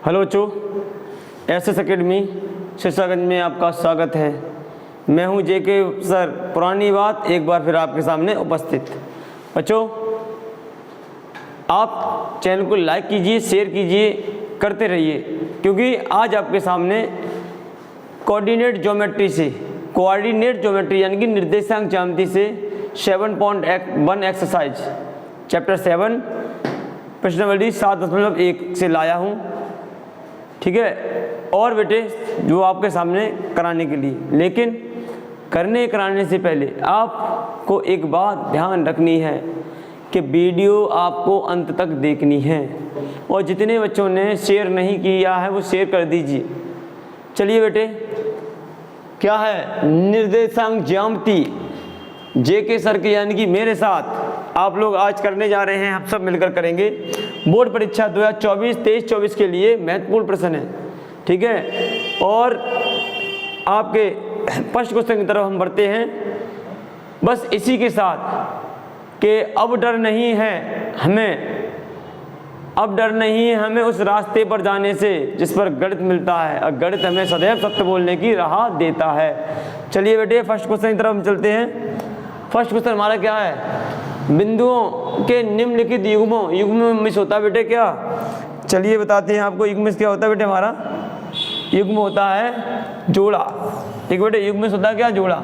Hello बच्चों, SS academy शीशागंज में आपका स्वागत है। मैं हूं जेके सर, पुरानी बात एक बार फिर आपके सामने उपस्थित। बच्चों, आप चैनल को लाइक कीजिए, शेयर कीजिए, करते रहिए, क्योंकि आज आपके सामने कोऑर्डिनेट ज्योमेट्री यानी कि निर्देशांक ज्यामिति से 7.1 एक्सरसाइज चैप्टर 7 प्रश्नावली 7.1 से लाया हूँ। ठीक है, और बेटे जो आपके सामने कराने के लिए, लेकिन कराने से पहले आपको एक बात ध्यान रखनी है कि वीडियो आपको अंत तक देखनी है, और जितने बच्चों ने शेयर नहीं किया है वो शेयर कर दीजिए। चलिए बेटे, क्या है निर्देशांक ज्यामिति जेके सर के यानी कि मेरे साथ आप लोग आज करने जा रहे हैं। हम सब मिलकर करेंगे। बोर्ड परीक्षा 2023-24 के लिए महत्वपूर्ण प्रश्न है। ठीक है, और आपके फर्स्ट क्वेश्चन की तरफ हम बढ़ते हैं। बस इसी के साथ कि अब डर नहीं है हमें उस रास्ते पर जाने से जिस पर गणित मिलता है, और गणित हमें सदैव सत्य बोलने की राह देता है। चलिए बेटे, फर्स्ट क्वेश्चन की तरफ हम चलते हैं। फर्स्ट क्वेश्चन हमारा क्या है? बिंदुओं के निम्नलिखित युग्म मिस होता है बेटे क्या? चलिए बताते हैं आपको। युग्म मिस क्या होता है बेटे? हमारा युग्म होता है जोड़ा। ठीक बेटे, युग्म मिस होता है क्या? जोड़ा।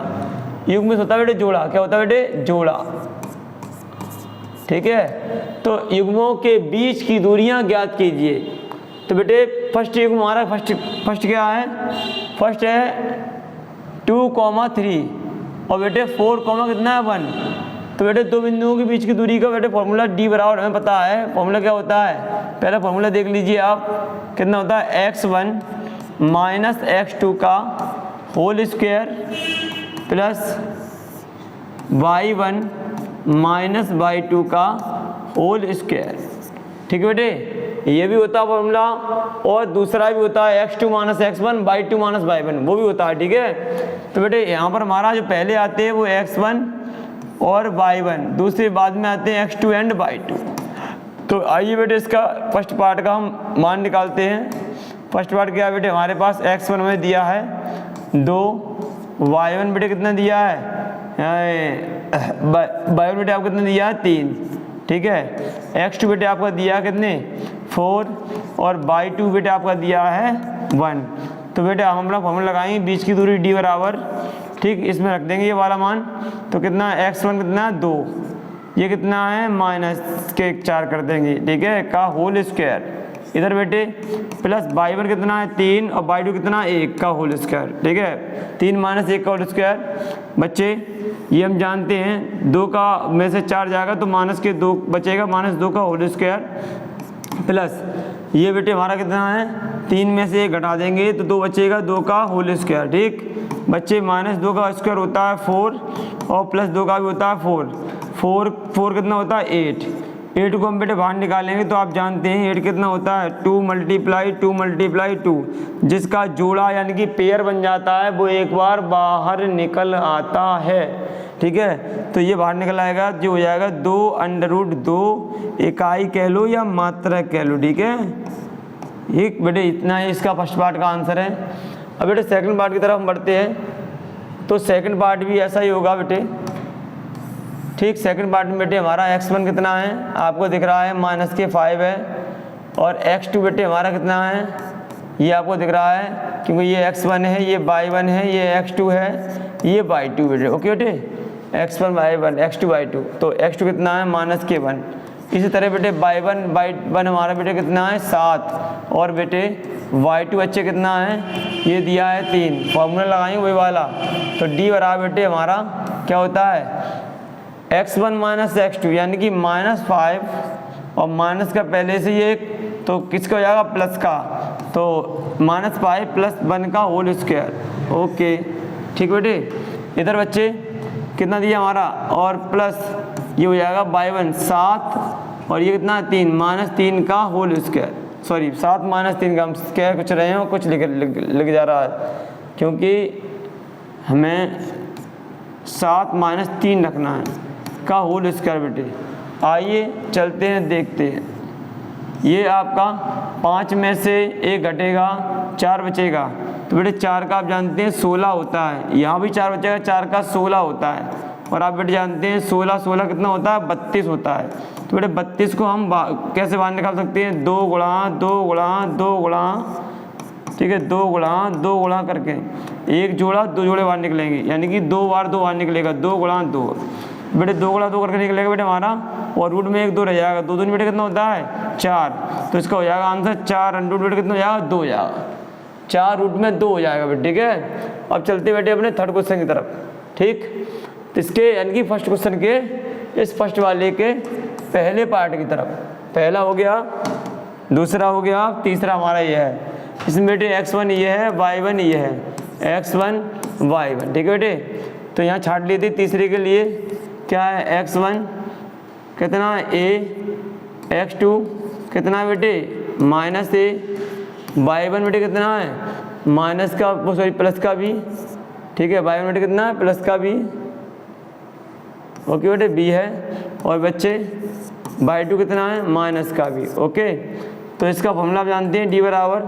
युग्म मिस होता है बेटे जोड़ा। क्या होता है बेटे? जोड़ा। ठीक है, तो युग्मों के बीच की दूरियां ज्ञात कीजिए। तो बेटे फर्स्ट युग्म हमारा फर्स्ट क्या है? फर्स्ट है 2,3 और बेटे 4, कितना है 1। तो बेटे दो बिंदुओं के बीच की दूरी का बेटे फॉर्मूला D बराबर हमें पता है। फॉर्मूला क्या होता है? पहला फॉर्मूला देख लीजिए आप, कितना होता है? x1 माइनस x2 का whole square plus y1 minus y2 का होल स्क्वायर। ठीक है बेटे, ये भी होता है फॉर्मूला, और दूसरा भी होता है x2 minus x1 y2 minus y1, वो भी होता है। ठीक है, तो बेटे यहाँ पर हमारा जो पहले आते हैं वो x1 और y1, दूसरे बाद में आते हैं x2 एंड y2। तो आइए बेटे इसका फर्स्ट पार्ट का हम मान निकालते हैं। फर्स्ट पार्ट क्या है बेटे? हमारे पास x1 में दिया है 2, y1 बेटे कितना दिया है? y1 बेटे आपको कितना दिया है? 3। ठीक है, x2 बेटे आपका दिया है कितने? 4, और y2 बेटे आपका दिया है 1। तो बेटे हम अपना फॉर्मूला लगाएंगे, बीच की दूरी D बराबर, ठीक, इसमें रख देंगे ये वाला मान। तो कितना x1 कितना है? 2, ये कितना है? माइनस के 4 कर देंगे। ठीक है, का होल स्क्वायर इधर बेटे, प्लस y1 कितना है? 3, और y2 कितना? 1 का होल स्क्वायर। ठीक है, 3 माइनस 1 का होल स्क्वायर। बच्चे ये हम जानते हैं 2 का में से 4 जाएगा तो माइनस के 2 बचेगा, -2 का होल स्क्वायर, प्लस ये बेटे हमारा कितना है? 3 में से 1 घटा देंगे तो 2 बचेगा, 2 का होल स्क्वायर। ठीक बच्चे, -2 का स्क्वायर होता है 4, और प्लस 2 का भी होता है 4 कितना होता है? 8 को हम बेटे बाहर निकालेंगे तो आप जानते हैं 8 कितना होता है? 2 × 2, जिसका जोड़ा यानी कि पेयर बन जाता है, वो एक बार बाहर निकल आता है। ठीक है, तो ये बाहर निकल आएगा, जो हो जाएगा 2√2 इकाई कह लो या मात्रक कह लो। ठीक है, ये बेटे इतना ही इसका फर्स्ट पार्ट का आंसर है। अब बेटे सेकंड पार्ट की तरफ हम बढ़ते हैं। तो सेकंड पार्ट भी ऐसा ही होगा बेटे। ठीक, सेकंड पार्ट में बेटे हमारा x1 कितना है? आपको दिख रहा है -5 है, और x2 बेटे हमारा कितना है? ये आपको दिख रहा है, क्योंकि ये x1 है, ये y1 है, ये x2 है, ये y2 बेटे। ओके बेटे, x1 y1 x2 y2, तो x2 कितना है? -1। इसी तरह बेटे y1 हमारा बेटे कितना है? 7, और बेटे y2 बच्चे कितना है? ये दिया है 3। फॉर्मूला लगाएंगे वही वाला, तो D बराबर बेटे हमारा क्या होता है? x1 माइनस x2 यानी कि -5, और माइनस का पहले से ये तो किसका हो जाएगा? प्लस का, तो -5 + 1 का होल स्क्वायर। ओके, ठीक बेटे। इधर बच्चे कितना दिया हमारा? और प्लस ये हो जाएगा y1 7, और ये कितना? 3, -3 का होल स्क्वायर। सॉरी, 7 -3 का हम कह कुछ रहे हैं और कुछ लिख जा रहा है, क्योंकि हमें 7 -3 रखना है का होल स्क्वायर बेटे। आइए चलते हैं, देखते हैं। ये आपका 5 में से 1 घटेगा, 4 बचेगा। तो बेटे 4 का आप जानते हैं 16 होता है, यहाँ भी 4 बचेगा, 4 का 16 होता है। और आप बेटे जानते हैं 16 कितना होता है, 32 होता है। तो बेटे 32 को हम कैसे बाहर निकाल सकते हैं, 2 गुणा 2 गुणा 2 गुणा, ठीक है, 2 गुणा करके 1 जोड़ा 2 जोड़े बाहर निकलेंगे, यानी कि 2 बार 2 बाहर निकलेगा, 2 गुणा 2। बेटे 2 गुणा 2 करके निकलेगा बेटे हमारा, और रूट में 1 2 रह जाएगा, 2 2 बेटे कितना होता है 4। तो इसका हो जाएगा आंसर 4 अंडर रूट बेटे कितना हो जाएगा 2 हो जाएगा, 4 रूट में 2 हो जाएगा बेटे, ठीक है। अब चलते बेटे अपने थर्ड क्वेश्चन की तरफ, ठीक। तो इसके यानी कि फर्स्ट क्वेश्चन के इस फर्स्ट वाले के पहले पार्ट की तरफ, पहला हो गया, दूसरा हो गया, तीसरा हमारा ये है। इसमें बेटे x1 ये है, y1 ये है, x1 y1, ठीक है बेटे। तो यहाँ छाट लिए थे तीसरे के लिए, क्या है x1 कितना a, x2 कितना बेटे -a, y1 बेटे कितना है माइनस का, सॉरी प्लस का भी, ठीक है, y1 बेटे कितना है प्लस का भी, ओके बेटे b है। और बच्चे y2 कितना है माइनस का भी, ओके। तो इसका फॉर्मूला आप जानते हैं, d बराबर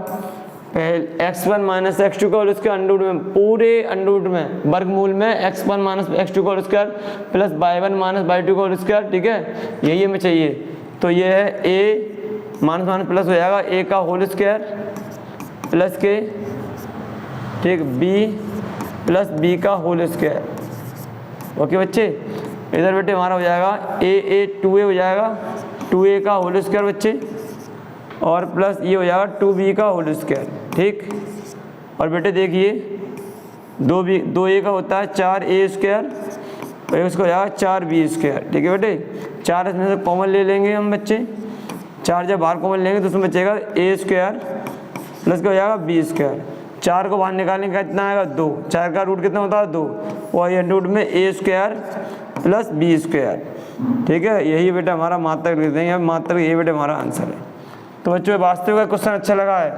पहले x1 माइनस x2 का और उसके अंडर रूट में, पूरे अंडर रूट में वर्गमूल में x1 माइनस x2 का और square plus y1 minus y2 का और स्क्वायर, ठीक है, यही हमें चाहिए। तो ये है a माइनस माइनस प्लस हो जाएगा a का होल स्क्वायर प्लस के, ठीक, b प्लस b का होल स्क्वायर, ओके बच्चे। इधर बेटे हमारा हो जाएगा a 2a हो जाएगा, 2a का होल स्क्वायर बच्चे, और प्लस ये हो जाएगा 2b का होल स्क्वायर, ठीक। और बेटे देखिए 2a का होता है 4a स्क्वायर, और उसको हो जाएगा 4b स्क्वायर, ठीक है बेटे। 4 इसमें से कॉमन ले लेंगे हम बच्चे, 4 जब बाहर कॉमन लेंगे तो उसमें बचेगा a स्क्वायर प्लस क्या हो जाएगा b स्क्वायर। 4 को बाहर निकालने का कितना आएगा 2, 4 का रूट कितना होता है 2, और ये रूट में a square plus b square, ठीक है। यही बेटा हमारा मात्रक लिख देंगे, मात्रक ये बेटे हमारा आंसर है। तो बच्चों वास्तविक का क्वेश्चन अच्छा लगा है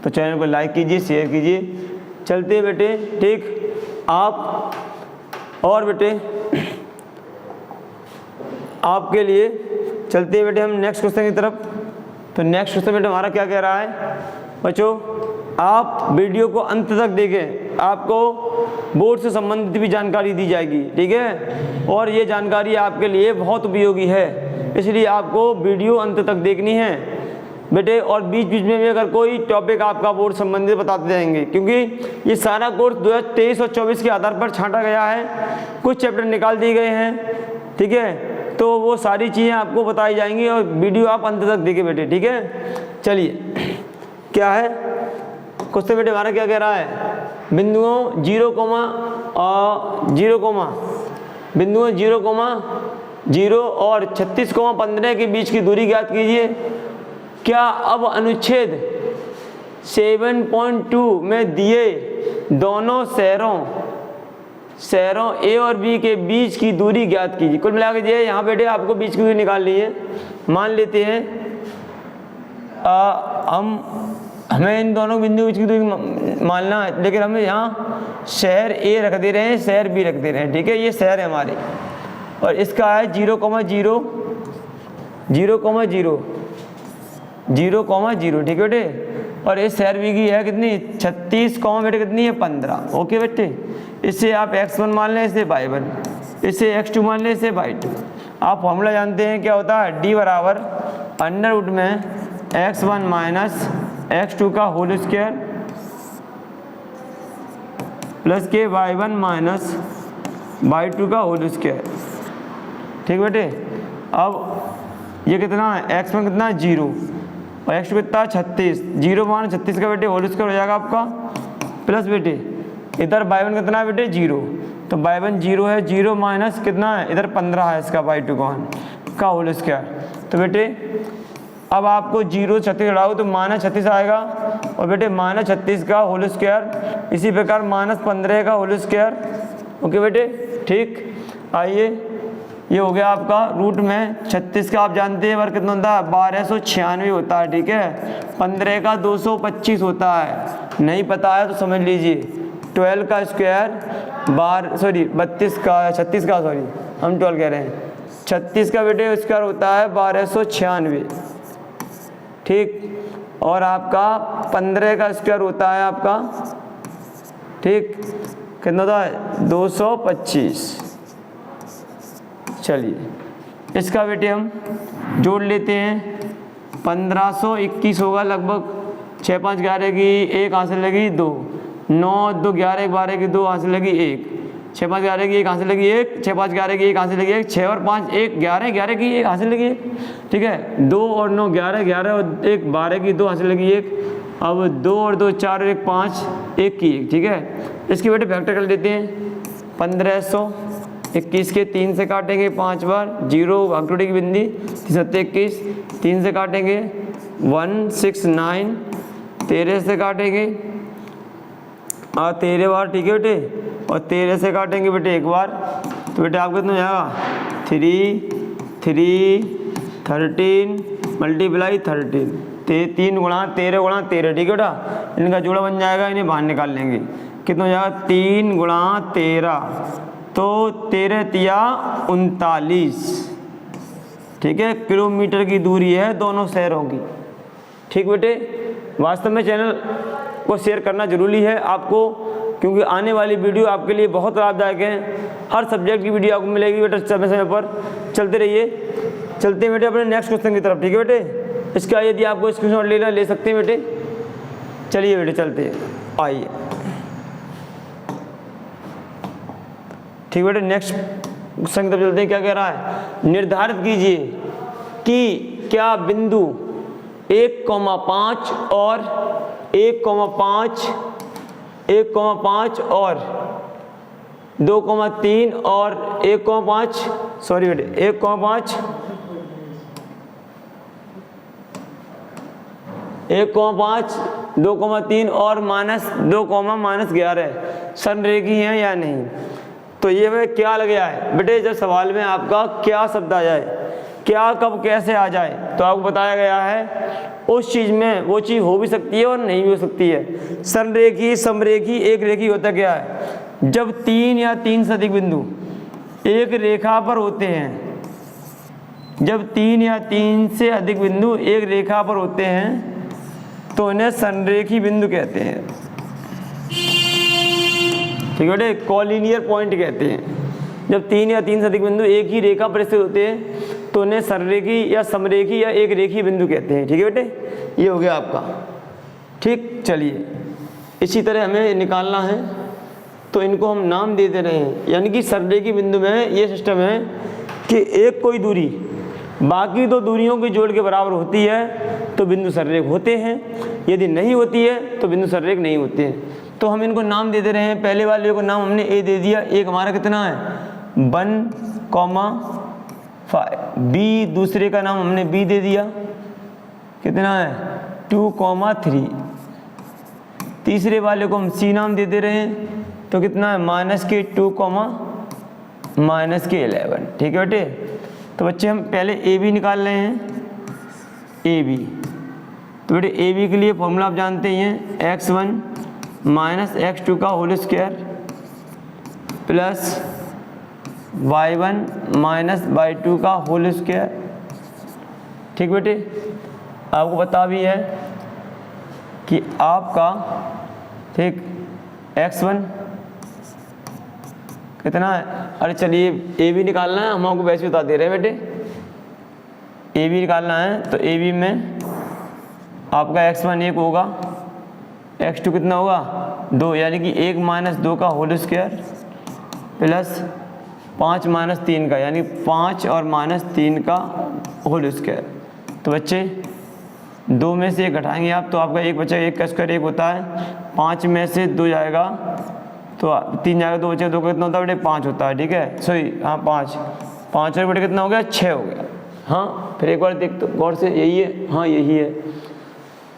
तो चैनल को लाइक कीजिए, शेयर कीजिए। चलते हैं बेटे, ठीक। आप और बेटे आपके लिए चलते हैं बेटे हम नेक्स्ट क्वेश्चन की तरफ। तो नेक्स्ट क्वेश्चन बेटे हमारा क्या कह रहा है बच्चों, आप वीडियो को अंत तक देखें, आपको बोर्ड से संबंधित भी जानकारी दी जाएगी, ठीक है। और ये जानकारी आपके लिए बहुत उपयोगी है, इसलिए आपको वीडियो अंत तक देखनी है बेटे। और बीच बीच में भी अगर कोई टॉपिक आपका बोर्ड संबंधित बताते जाएंगे, क्योंकि ये सारा कोर्स 2023 और 24 के आधार पर छांटा गया है, कुछ चैप्टर निकाल दिए गए हैं, ठीक है। तो वो सारी चीज़ें आपको बताई जाएंगी और वीडियो आप अंत तक देखें बेटे, ठीक है। चलिए क्या है क्वेश्चन बेटे हमारा, क्या कह रहा है, बिंदुओं 0, बिंदुओं 0, और 36,15 के बीच की दूरी ज्ञात कीजिए। क्या अब अनुच्छेद 7.2 में दिए दोनों शहरों A और B के बीच की दूरी ज्ञात कीजिए। कुल मिला के यहाँ बेटे आपको बीच की दूरी निकालनी है। मान लेते हैं हमें इन दोनों बिंदु बीच की दूरी मानना है, लेकिन हमें यहाँ शहर A रख दे रहे हैं, शहर B रख दे रहे हैं, ठीक है। ये शहर है हमारे, और इसका है 0,0, 0,0, ठीक है बेटे। और इस शहर B की है कितनी 36, बेटे कितनी है 15, ओके बेटे। इससे आप x1 मान लें, इसे y1, इससे x2 मान लें, इसे y2। आप फॉर्मूला जानते हैं क्या होता है, d बराबर अंडर रूट में x1 माइनस x2 का होल स्क्वायर प्लस के y1 माइनस y2 का होल स्क्वायर, ठीक बेटे। अब ये कितना है, x1 कितना है 0 और x2 कितना है 36, 0 मान 36 का बेटे होल स्क्वायर हो जाएगा आपका, प्लस बेटे इधर y1 कितना है बेटे 0, तो y1 0 है, 0 माइनस कितना है इधर 15 है इसका y2 का होल स्क्वायर। तो बेटे अब आपको 0 36 बढ़ाओ तो -36 आएगा, और बेटे -36 का होल स्क्वायर, इसी प्रकार -15 का होल स्क्वायर, ओके बेटे, ठीक। आइए ये हो गया आपका रूट में 36 का आप जानते हैं वर्ग कितना होता है 1296 होता है, ठीक है। 15 का 225 होता है, नहीं पता है तो समझ लीजिए 12 का स्क्वायर 36 का, सॉरी हम 12 कह रहे हैं, 36 का बेटे स्क्वायर होता है 1296, ठीक। और आपका 15 का स्क्वायर होता है आपका, ठीक, कितना होता है 225। चलिए इसका बेटे हम जोड़ लेते हैं, 1521 होगा लगभग, 6 5 11 की 1 हाथ से लगी 2, 9 2 11 12 की 2 हाथ से लगी 1, 6 5 11 की 1 हाथ से लगी 1, 6 5 11 की 1 हाथ से लगी 1, 6 और 5 1 11 11 की 1 हाथ से लगी 1, ठीक है। 2 और 9 11 11 और 1 12 की 2 हाथ से लगी 1, अब 2 और 2 4 और 1 5 1 की 1, ठीक है। इसकी बेटे फैक्टर कर लेते हैं, 1521 के 3 से काटेंगे 5 बार, 0 भाग टूटेगी बिंदी, 21 3 से काटेंगे 169, 13 से काटेंगे 13 बार, ठीक है बेटे, और 13 से काटेंगे बेटे एक बार, तो बेटे आपको कितना हो जाएगा 3 3 13 मल्टीप्लाई 13, 3 गुणा 13 गुणा 13, ठीक है बेटा। इनका जोड़ा बन जाएगा, इन्हें बाहर निकाल लेंगे, कितना हो जाएगा 3 गुणा 13, तो 13 तिया 39, ठीक है, किलोमीटर की दूरी है दोनों शहरों की, ठीक बेटे। वास्तव में चैनल को शेयर करना जरूरी है आपको, क्योंकि आने वाली वीडियो आपके लिए बहुत लाभदायक है। हर सब्जेक्ट की वीडियो आपको मिलेगी बेटे समय समय पर, चलते रहिए। चलते हैं बेटे अपने नेक्स्ट क्वेश्चन की तरफ, ठीक है बेटे। इसका यदि आपको स्क्रीनशॉट लेना ले सकते हैं बेटे। चलिए बेटे चलते हैं, आइए, ठीक बेटे। नेक्स्ट क्वेश्चन की तरफ चलते हैं। क्या कह रहा है, निर्धारित कीजिए कि क्या बिंदु 1,5 और 1,5 1,5 और 2,3 और 1,5 सॉरी बेटे 1,5 2,3 और -2,-11 संरेखी हैं या नहीं। तो ये में क्या लग गया है बेटे, जब सवाल में आपका क्या शब्द आ जाए, क्या कब कैसे आ जाए, तो आपको बताया गया है उस चीज़ में वो चीज़ हो भी सकती है और नहीं भी हो सकती है। संरेखी, समरेखी, एक रेखी होता क्या है, जब 3 या 3 से अधिक बिंदु एक रेखा पर होते हैं, जब 3 या 3 से अधिक बिंदु एक रेखा पर होते हैं तो इन्हें संरेखी बिंदु कहते हैं, ठीक है बेटे, कॉलिनियर पॉइंट कहते हैं। जब 3 या 3 से अधिक बिंदु एक ही रेखा पर स्थित होते हैं तो उन्हें संरेखी या समरेखी या एक रेखी बिंदु कहते हैं, ठीक है बेटे। ये हो गया आपका, ठीक। चलिए इसी तरह हमें निकालना है, तो इनको हम नाम दे दे रहे हैं। यानी कि संरेखी बिंदु में ये सिस्टम है कि एक कोई दूरी बाकी 2 दूरियों के जोड़ के बराबर होती है तो बिंदु संरेख होते हैं, यदि नहीं होती है तो बिंदु संरेख नहीं होते हैं। तो हम इनको नाम दे दे रहे हैं। पहले वाले को नाम हमने ए दे दिया, एक हमारा कितना है 1,5, बी दूसरे का नाम हमने बी दे दिया, कितना है 2,3, तीसरे वाले को हम सी नाम दे दे रहे हैं, तो कितना है -2, -11, ठीक है बेटे। तो बच्चे हम पहले ए बी निकाल रहे हैं, ए बी। तो बेटे ए बी के लिए फॉर्मूला आप जानते ही हैं, x1 - x2 का whole square plus y1 - y2 का होल स्क्वायर, ठीक बेटे। आपको पता भी है कि आपका, ठीक, x1 कितना है, अरे चलिए ए बी निकालना है, हम आपको वैसे बता दे रहे हैं बेटे। ए बी निकालना है तो ए बी में आपका x1 1 होगा, x2 कितना होगा 2, यानी कि 1 - 2 का होल स्क्वायर प्लस 5 - 3 का, यानी 5 और -3 का होल स्क्वायर। तो बच्चे 2 में से 1 घटाएंगे आप तो आपका 1 बचेगा, 1 का स्क्वायर 1 होता है, 5 में से 2 जाएगा तो 3 जाएगा, 2 बचेगा, 2 का कितना होता है बेटे 5 होता है, ठीक है, सॉरी हाँ 5 और बेटे कितना हो गया 6 हो गया। हाँ फिर एक बार देख तो गौर से, यही है, हाँ यही है।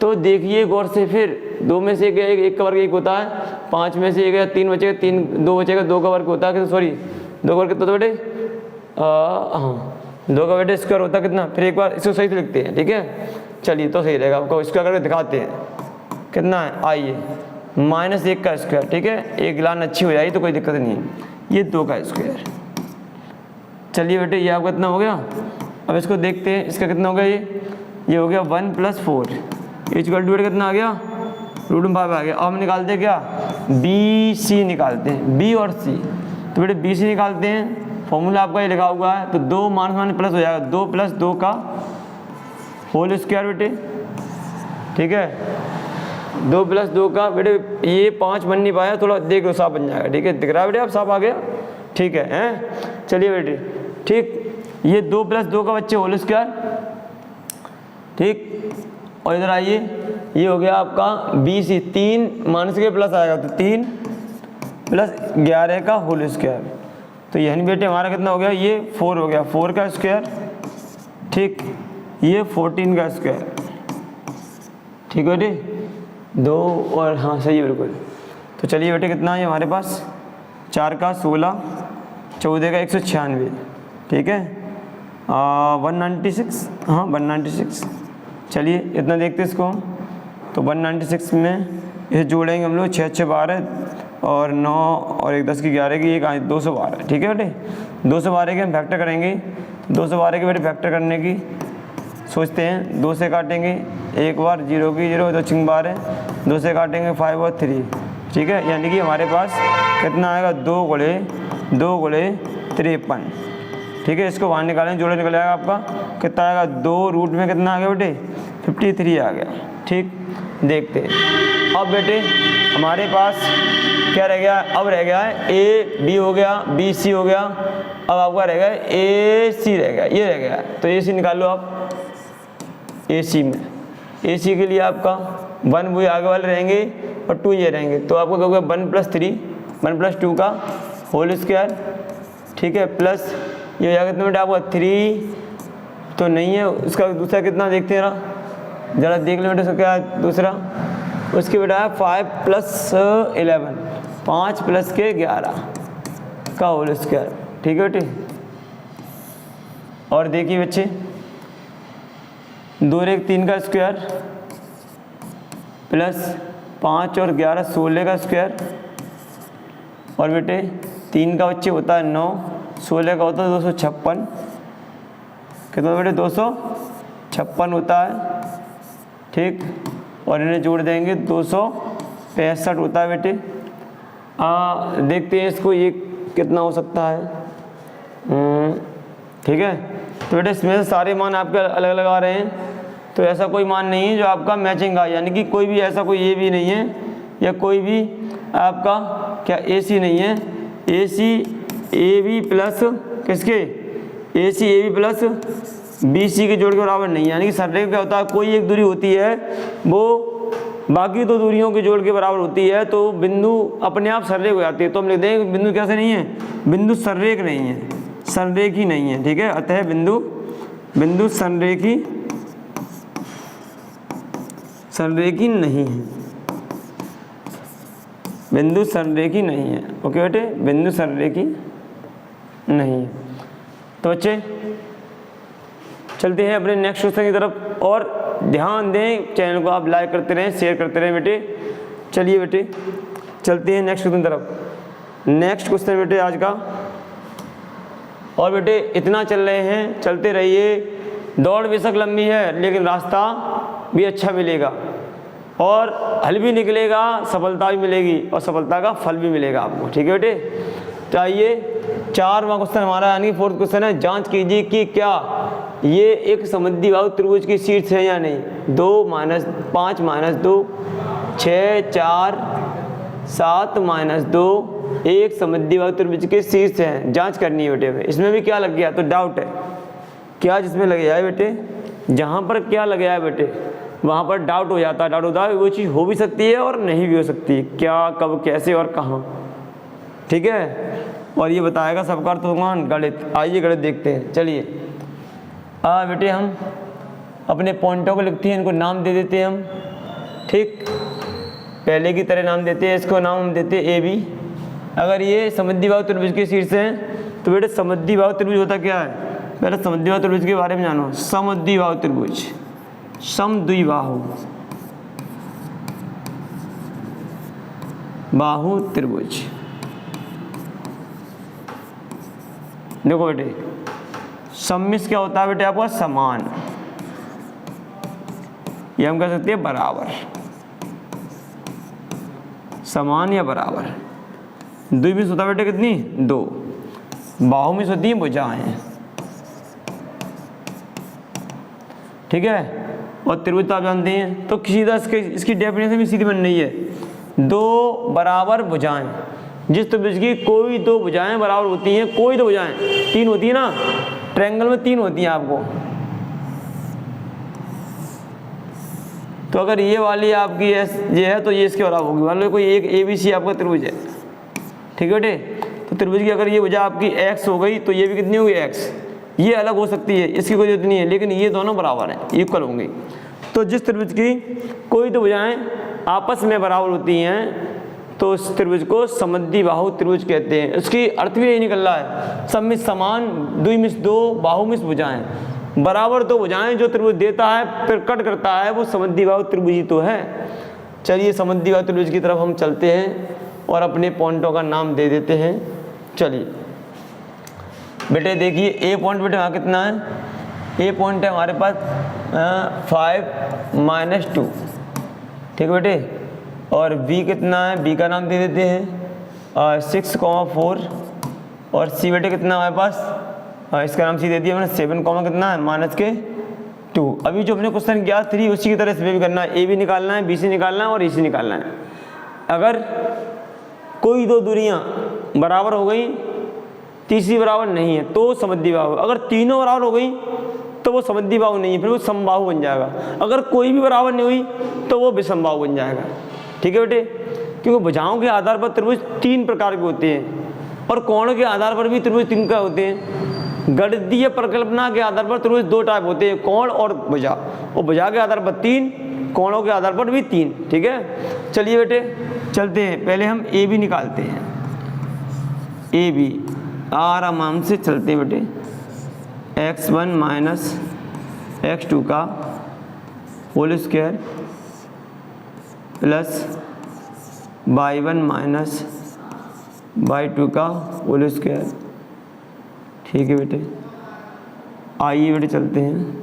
तो देखिए गौर से, फिर 2 में से 1 का वर्ग 1 होता है, 5 में से 1 गया, 3 बचेगा, 2 बचेगा, 2 का वर्ग होता है, सॉरी 2 का वर्ग कितना होता है बेटे, हाँ 2 का बेटे स्क्वायर होता है कितना, फिर एक बार इसको सही से लिखते हैं, ठीक है। चलिए तो सही रहेगा, आपको स्क्वायर करके दिखाते हैं कितना है, आइए -1 का स्क्वायर, ठीक है, एक लाइन अच्छी हो जाएगी तो कोई दिक्कत नहीं है, ये 2 का स्क्वायर। चलिए बेटे ये आपका कितना हो गया, अब इसको देखते हैं, इसका कितना हो गया, ये हो गया 1 + 4 इक्वल टू बेटे कितना आ गया, √5 आ गया। अब हम निकालते हैं क्या, बी सी निकालते हैं, बी और सी। तो बेटे बी सी निकालते हैं, फॉर्मूला आपका ये लिखा हुआ है, तो 2 माइनस प्लस हो जाएगा, 2 + 2 का होल स्क्वायर बेटे, ठीक है, 2 + 2 का बेटे, ये 5 बन नहीं पाया, थोड़ा देख लो साफ बन जाएगा, ठीक है, दिख रहा है बेटे आप, साफ आ गया, ठीक है हैं। चलिए बेटे, ठीक, ये 2 + 2 का बच्चे होल स्क्वायर, ठीक, और इधर आइए, ये हो गया आपका बी सी, 3 माइनस के प्लस आएगा, तो 3 + 11 का होल स्क्वायर। तो यानी बेटे हमारा कितना हो गया, ये 4 हो गया, 4 का स्क्वायर, ठीक, ये 14 का स्क्वायर, ठीक है बेटे, 2 और हाँ सही है बिल्कुल। तो चलिए बेटे कितना है हमारे पास, 4 का 16, 14 का 196, ठीक है, 196, हाँ 196। चलिए इतना देखते इसको हम, तो 196 में इसे जोड़ेंगे हम लोग, 6 × 6 = 12 और 9 और 1 10 की 11 की 1 212, ठीक है बेटे। 212 के हम फैक्टर करेंगे, 212 के बेटे फैक्टर करने की सोचते हैं, 2 से काटेंगे एक बार, 0 की 0, 2 × 12, 2 से काटेंगे 5 और 3, ठीक है, यानी कि हमारे पास कितना आएगा, 2 × 2 × 53, ठीक है। इसको बाहर निकालें, जोड़े निकल जाएगा आपका, कितना आएगा, 2 रूट में कितना आ गया बेटे, 53 आ गया, ठीक। देखते हैं अब बेटे हमारे पास क्या रह गया, अब रह गया है ए बी हो गया, बी सी हो गया, अब आपका रह गया ए सी रह गया, ये रह गया, तो ए सी निकाल लो आप। ए सी में, ए सी के लिए आपका 1 वो आगे वाले रहेंगे और 2 ये रहेंगे, तो आपको क्या होगा, 1 + 3, 1 + 2 का होल स्क्वायर, ठीक है, प्लस ये हो जाएगा कितना बेटा आपका 3 तो नहीं है, उसका दूसरा कितना देखते हैं ज़रा देख लो बेटा, उसका क्या है दूसरा, उसके बेटा है 5 + 11, 5 + 11 का होल स्क्वायर, ठीक है बेटे। और देखिए बच्चे, 2 और 1 3 का स्क्वायर प्लस 5 और 11 16 का स्क्वायर, और बेटे 3 का बच्चे होता है 9, 16 का होता है 256, कितना बेटे 256 होता है, ठीक, और इन्हें जोड़ देंगे 265 होता है बेटे। देखते हैं इसको, ये कितना हो सकता है, ठीक है। तो बेटे इसमें से सारे मान आपके अलग अलग आ रहे हैं, तो ऐसा कोई मान नहीं है जो आपका मैचिंग का, यानी कि कोई भी ऐसा कोई ए भी नहीं है, या कोई भी आपका क्या ए सी नहीं है, ए सी ए बी प्लस किसके, A C A B plus B C के जोड़ के बराबर नहीं है, यानी कि सररेखा क्या होता है, कोई एक दूरी होती है वो बाकी 2 दूरियों के जोड़ के बराबर होती है, तो बिंदु अपने आप सररेख हो जाती है। तो हम लिख देंगे बिंदु कैसे नहीं है, बिंदु सररेख नहीं है, संरेखी नहीं है, ठीक है, अतः बिंदु संरेखी नहीं है, बिंदु संरेखी नहीं है, ओके बेटे, बिंदु संरेखी नहीं है। तो बच्चे चलते हैं अपने नेक्स्ट क्वेश्चन की तरफ, और ध्यान दें चैनल को आप लाइक करते रहें, शेयर करते रहें बेटे। चलिए बेटे चलते हैं नेक्स्ट क्वेश्चन तरफ। नेक्स्ट क्वेश्चन बेटे आज का, और बेटे इतना चल रहे हैं, चलते रहिए, दौड़ बेशक लंबी है लेकिन रास्ता भी अच्छा मिलेगा, और हल भी निकलेगा, सफलता भी मिलेगी, और सफलता का फल भी मिलेगा आपको, ठीक है बेटे। तो आइए 4वां क्वेश्चन हमारा यानी 4th क्वेश्चन है, जांच कीजिए कि क्या ये एक समद्विबाहु त्रिभुज की शीर्ष है या नहीं। 2 - 5 - 2 6 4 7 - 2 एक समद्विबाहु त्रिभुज के शीर्ष है, जांच करनी है बेटे। इसमें भी क्या लग गया, तो डाउट है क्या जिसमें लग गया है बेटे, जहाँ पर क्या लग गया है बेटे वहाँ पर डाउट हो जाता है, डाउट होता है, वो चीज़ हो भी सकती है और नहीं भी हो सकती है, क्या कब कैसे और कहाँ, ठीक है। और ये बताएगा सबका अर्थमान गणित। आइए गणित देखते हैं। चलिए बेटे हम अपने पॉइंटों को लिखते हैं, इनको नाम दे देते हैं हम, ठीक, पहले की तरह नाम देते हैं, इसको नाम हम देते हैं ए बी। अगर ये समद्विबाहु त्रिभुज के शीर्ष हैं तो बेटे समद्विबाहु त्रिभुज होता क्या है, पहले समद्विबाहु त्रिभुज के बारे में जानो। समद्विबाहु त्रिभुज, समद्विबाहु बाहु त्रिभुज, देखो बेटे सम्मिश्र क्या होता है बेटे आपका, समान, ये हम कह सकते हैं बराबर, समान या बराबर। द्विमिष होता है बेटे कितनी? 2। बाहुमिष होती हैं भुजाएं, ठीक है। और त्रिभुज तो आप जानते हैं, तो सीधा इसकी डेफिनेशन भी सीधी बन रही है, 2 बराबर भुजाएं। जिस त्रिभुज की कोई 2 भुजाएं बराबर होती हैं, कोई 2 भुजाएं, 3 होती है ना, ट्रायंगल में 3 होती हैं आपको। तो अगर ये वाली आपकी ये है तो ये इसके बराबर होगी। मान लो कोई एक ABC आपका त्रिभुज है, ठीक है बेटे। तो त्रिभुज की अगर ये भुजा आपकी x हो गई तो ये भी कितनी होगी? x। ये अलग हो सकती है, इसकी कोई जरूरत नहीं है, लेकिन ये दोनों बराबर हैं, इक्वल होंगी। तो जिस त्रिभुज की कोई 2 भुजाएं आपस में बराबर होती हैं तो उस त्रिभुज को समद्विबाहु त्रिभुज कहते हैं। उसकी अर्थ भी यही निकल रहा है, सममित समान द्विमिष 2 बाहुमिष भुजाएं, बराबर 2 भुजाएं जो त्रिभुज देता है फिर कट करता है, वो समद्विबाहु त्रिभुज ही तो है। चलिए समद्विबाहु त्रिभुज की तरफ हम चलते हैं और अपने पॉइंटों का नाम दे देते हैं। चलिए बेटे देखिए, ए पॉइंट बेटे वहाँ कितना है? ए पॉइंट है हमारे पास 5 - 2, ठीक है बेटे। और बी कितना है? बी का नाम दे देते हैं 6,4। और सी बेटे कितना हमारे पास? इसका नाम सी दे दिया मैंने 7, कितना है? -2। अभी जो हमने क्वेश्चन किया 3 उसी की तरह इसमें भी करना है, ए भी निकालना है, बी सी निकालना है और ई सी निकालना है। अगर कोई 2 दूरियां बराबर हो गई, तीसरी बराबर नहीं है तो समद्विबाहु। अगर तीनों बराबर हो गई तो वो समद्विबाहु नहीं है, फिर वो समबाहु बन जाएगा। अगर कोई भी बराबर नहीं हुई तो वो विषमबाहु बन जाएगा, ठीक है बेटे। क्योंकि भुजाओं के आधार पर त्रिभुज 3 प्रकार के होते हैं और कोणों के आधार पर भी त्रिभुज 3 का होते हैं। गणितीय परिकल्पना के आधार पर त्रिभुज 2 टाइप होते हैं, कोण और भुजा। और भुजा के आधार पर 3, कोणों के आधार पर भी 3, ठीक है। चलिए बेटे चलते हैं, पहले हम ए बी निकालते हैं। ए बी आराम से चलते हैं बेटे। x1 - x2 का whole square plus y1 - y2 का होल स्क्वायर, ठीक है बेटे। आइए बेटे चलते हैं।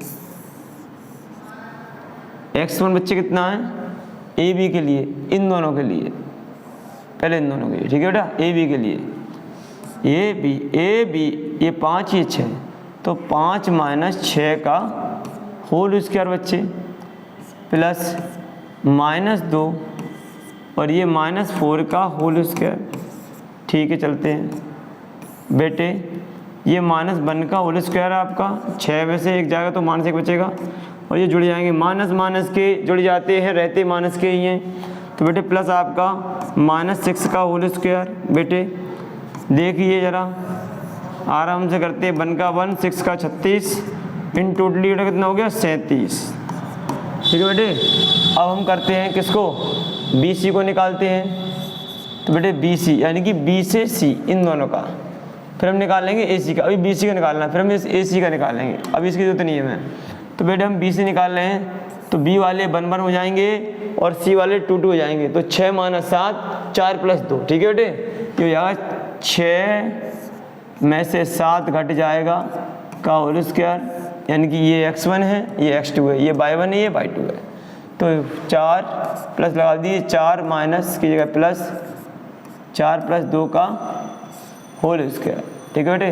x1 बच्चे कितना है? ए बी के लिए, इन दोनों के लिए, पहले इन दोनों के लिए, ठीक है बेटा। ए बी के लिए ए बी ये 5 ये 6, तो 5 - 6 का होल स्क्वायर बच्चे प्लस -2 और ये -4 का होल स्क्वायर, ठीक है। चलते हैं बेटे, ये -1 का होल स्क्वायर है आपका, 6 में से 1 जाएगा तो -1 बचेगा और ये जुड़ जाएंगे, माइनस के जुड़ जाते हैं, रहते माइनस के ही हैं। तो बेटे प्लस आपका -6 का होल स्क्वायर। बेटे देखिए ज़रा आराम से करते हैं, 1 का 1, 6 का 36, इन टोटली बेटा कितना हो गया? 37, ठीक है बेटे। अब हम करते हैं किसको? बी सी को निकालते हैं। तो बेटे बी सी यानी कि बी से सी इन दोनों का, फिर हम निकालेंगे ए सी का। अभी बी सी का निकालना है, फिर हम ए सी का निकालेंगे, अभी इसकी जरूरत नहीं है मैं। तो बेटे हम बी सी निकाल रहे हैं, तो बी वाले 1 1 हो जाएंगे और सी वाले 2 2 हो जाएंगे। तो 6 - 7, 4 + 2, ठीक है बेटे। ये हो जाएगा 6 में से 7 घट जाएगा का होल स्क्वायर, यानी कि ये x1 है, ये x2 है, ये y1 है, ये y2 है। तो 4 प्लस लगा दिए, 4 माइनस की जगह प्लस, 4 + 2 का होल स्क्वायर, ठीक है बेटे।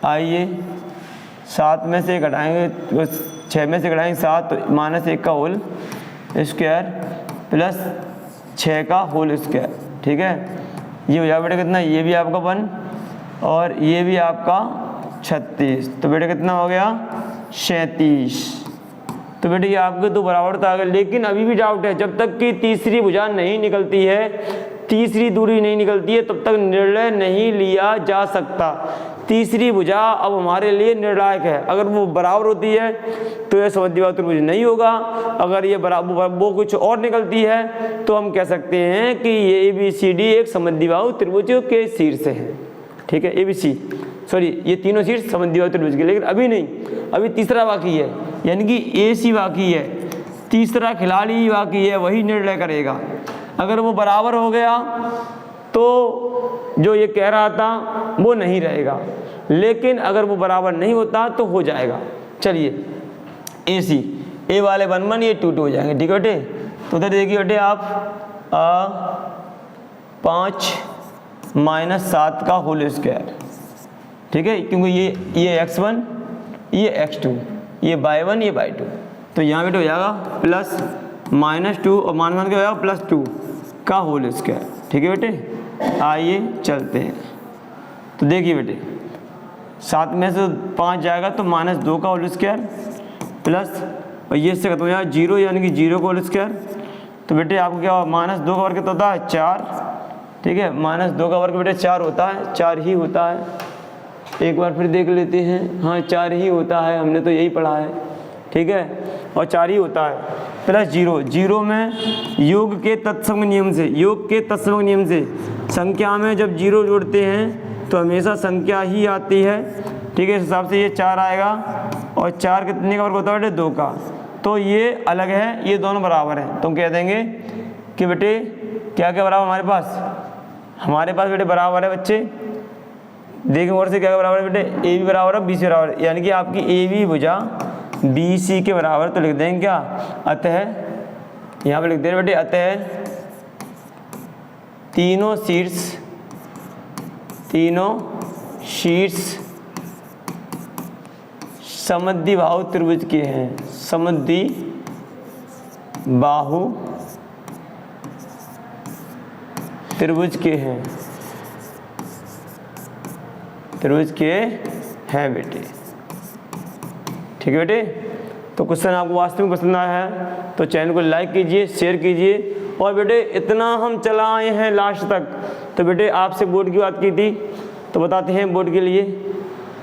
आइए 7 में से घटाएंगे, 6 में से घटाएंगे 7, तो -1 का होल स्क्वायर प्लस 6 का होल स्क्वायर, ठीक है। ये हो जाएगा बेटे कितना? ये भी आपका 1 और ये भी आपका 36, तो बेटे कितना हो गया? 37। तो बेटे ये आपके 2 बराबरता आ गए। लेकिन अभी भी डाउट है, जब तक कि तीसरी भुजा नहीं निकलती है, तीसरी दूरी नहीं निकलती है, तब तक निर्णय नहीं लिया जा सकता। तीसरी भुजा अब हमारे लिए निर्णायक है। अगर वो बराबर होती है तो यह समद्विबाहु त्रिभुज नहीं होगा। अगर ये बराबर वो कुछ और निकलती है तो हम कह सकते हैं कि ये ABCD एक समद्विबाहु त्रिभुज के शीर्ष है, ठीक है। ABC सॉरी, ये तीनों शीर्ष समद्विबाहु त्रिभुज के, लेकिन अभी नहीं, अभी तीसरा बाकी है, यानी कि AC बाकी है, तीसरा खिलाड़ी बाकी है, वही निर्णय करेगा। अगर वो बराबर हो गया तो जो ये कह रहा था वो नहीं रहेगा, लेकिन अगर वो बराबर नहीं होता तो हो जाएगा। चलिए ए वाले 1 1, ये 2 2 हो जाएंगे। ठीक है बेटे, तो उधर देखिए बेटे आप 5 - 7 का होल स्क्वायर, ठीक है, क्योंकि ये x1, ये x2, ये y1, ये y2, तो यहाँ बेटे हो जाएगा प्लस -2 और मान क्या हो जाएगा +2 का होल स्क्वायर। ठीक है बेटे, आइए चलते हैं। तो देखिए बेटे 7 में से 5 जाएगा तो -2 का होल स्क्वायर प्लस, और ये इससे खत्म हो जाएगा 0, यानी कि 0 का होल स्क्वायर। तो बेटे आपको क्या -2 का वर्ग कितना होता है 4। ठीक है, -2 का वर्ग बेटे 4 होता है, 4 ही होता है। एक बार फिर देख लेते हैं, हाँ 4 ही होता है, हमने तो यही पढ़ा है। ठीक है, और 4 ही होता है प्लस 0, 0 में योग के तत्सम नियम से, योग के तत्सम नियम से संख्या में जब 0 जोड़ते हैं तो हमेशा संख्या ही आती है। ठीक है, इस हिसाब से ये 4 आएगा, और 4 कितने का वर्ग होता है बेटे 2 का, तो ये अलग है, ये दोनों बराबर हैं। तो हम कह देंगे कि बेटे क्या क्या बराबर हमारे पास बेटे बराबर है बच्चे, देखिए और से क्या बराबर है बेटे, ए बी बराबर है बी सी बराबर है, यानी कि आपकी ए बी भुजा बी सी के बराबर। तो लिख देंगे क्या, अतः यहाँ पे लिख देंगे बेटे, अतः तीनों शीर्ष समद्विबाहु त्रिभुज के हैं, समद्विबाहु त्रिभुज के हैं बेटे। ठीक है बेटे, तो क्वेश्चन आपको वास्तव में पसंद आया है तो चैनल को लाइक कीजिए, शेयर कीजिए, और बेटे इतना हम चला आए हैं लास्ट तक। तो बेटे आपसे बोर्ड की बात की थी, तो बताते हैं बोर्ड के लिए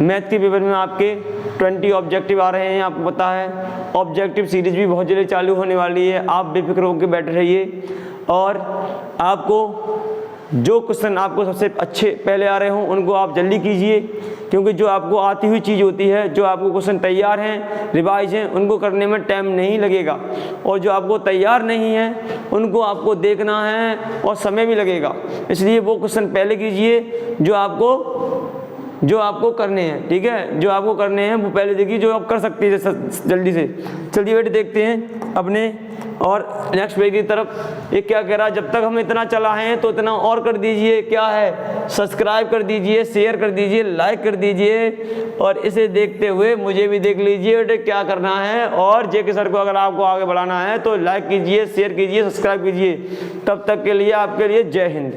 मैथ के पेपर में आपके 20 ऑब्जेक्टिव आ रहे हैं, आपको पता है। ऑब्जेक्टिव सीरीज भी बहुत जल्दी चालू होने वाली है, आप बेफिक्र होकर बैठे रहिए, और आपको जो क्वेश्चन आपको सबसे अच्छे पहले आ रहे हों उनको आप जल्दी कीजिए, क्योंकि जो आपको आती हुई चीज़ होती है, जो आपको क्वेश्चन तैयार हैं, रिवाइज हैं, उनको करने में टाइम नहीं लगेगा, और जो आपको तैयार नहीं है उनको आपको देखना है और समय भी लगेगा। इसलिए वो क्वेश्चन पहले कीजिए जो आपको करने हैं। ठीक है, जो आपको करने हैं वो पहले देखिए, जो आप कर सकते हैं जल्दी से। चलिए बेटे देखते हैं अपने और नेक्स्ट पेज की तरफ। ये क्या कह रहा है, जब तक हम इतना चला हैं तो इतना और कर दीजिए, क्या है, सब्सक्राइब कर दीजिए, शेयर कर दीजिए, लाइक कर दीजिए, और इसे देखते हुए मुझे भी देख लीजिए बेटे क्या करना है। और जेके सर को अगर आपको आगे बढ़ाना है तो लाइक कीजिए, शेयर कीजिए, सब्सक्राइब कीजिए। तब तक के लिए आपके लिए जय हिंद।